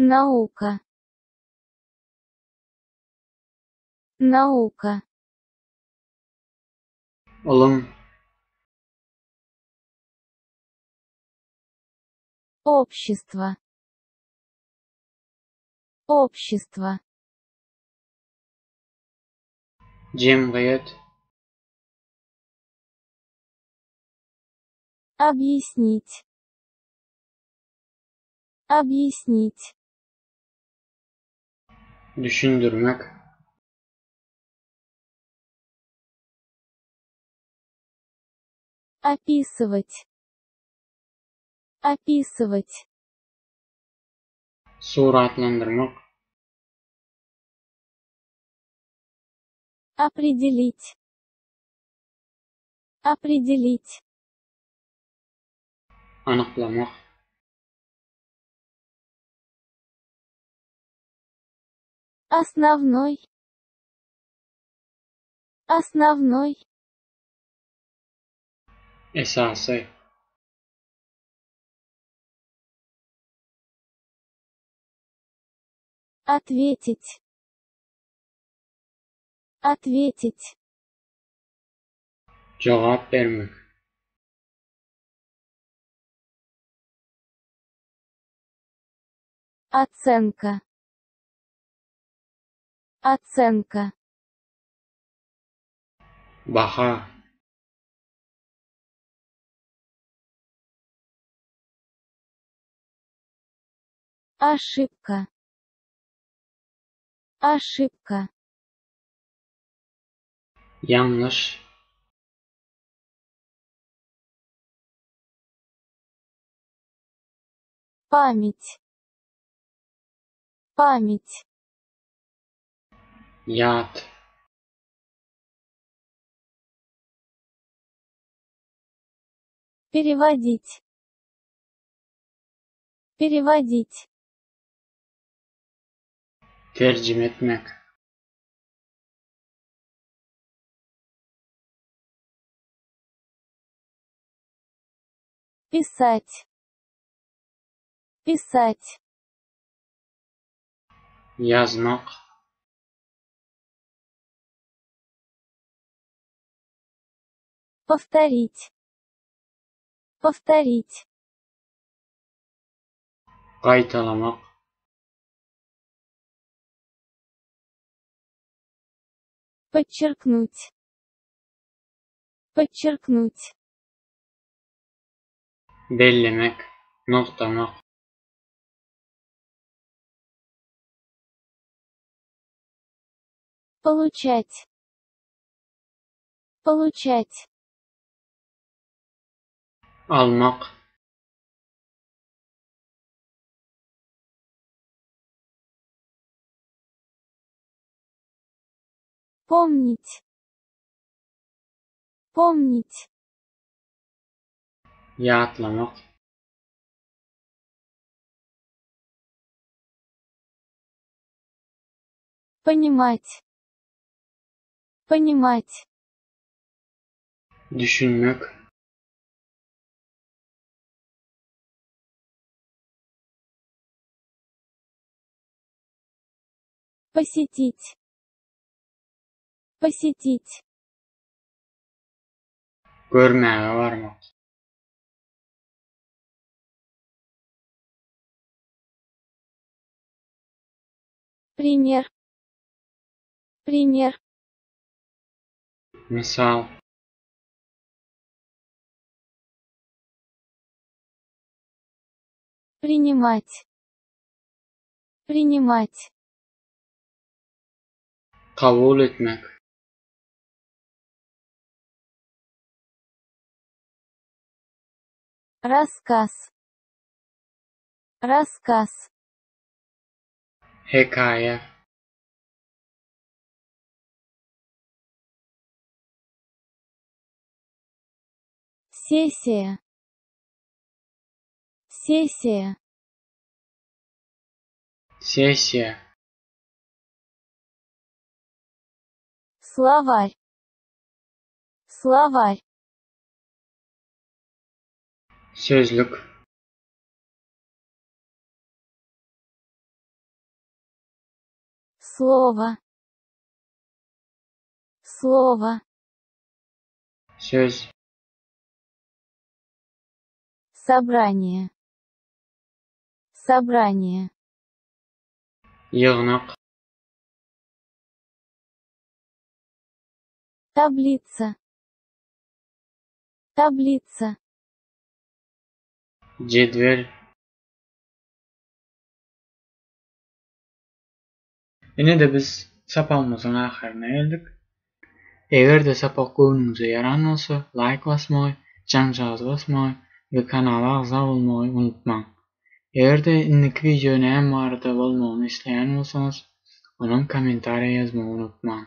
Наука. Наука. Улым. Общество. Общество. Cemiyet. Объяснить. Объяснить. Düşündürmek. Описывать. Описывать. Suratlandırmak. Определить. Определить. Anıklamak. Основной. Основной. Esası. Ответить. Ответить. Cevap vermek. Оценка. Оценка. Baha. Ошибка. Ошибка. Yanlış. Память. Память. Yad. Переводить. Переводить. Tercüme etmek. Писать. Писать. Yazmak. Повторить. Повторить. Qaytalamak. Подчеркнуть. Подчеркнуть. Bellemek. Noktamak. Получать. Получать. Almak. Помнить. Помнить. Yadlamak. Понимать. Понимать. Düşünmek. Посетить. Посетить. Görmeye varmak. Пример. Пример. Misal. Принимать. Принимать. Kabul etmek. Рассказ. Рассказ. Hikaye. Сессия. Сессия. Sesiye. Словарь. Словарь. Sözlük. Слово. Слово. Söz. Собрание. Собрание. Yığınaq. Таблица. Таблица. Cedvel. Yine de biz sapamızın ahirine geldik. Eger de sapak göwnüňize ýaran bolsa, like basmagy, jaň-jagy basmagy we kanala agza bolmagy unutmaň. Eger de indiki video näme barada bolmagyny isleýän bolsaňyz, onuň kommentariýa ýazmagy unutmaň.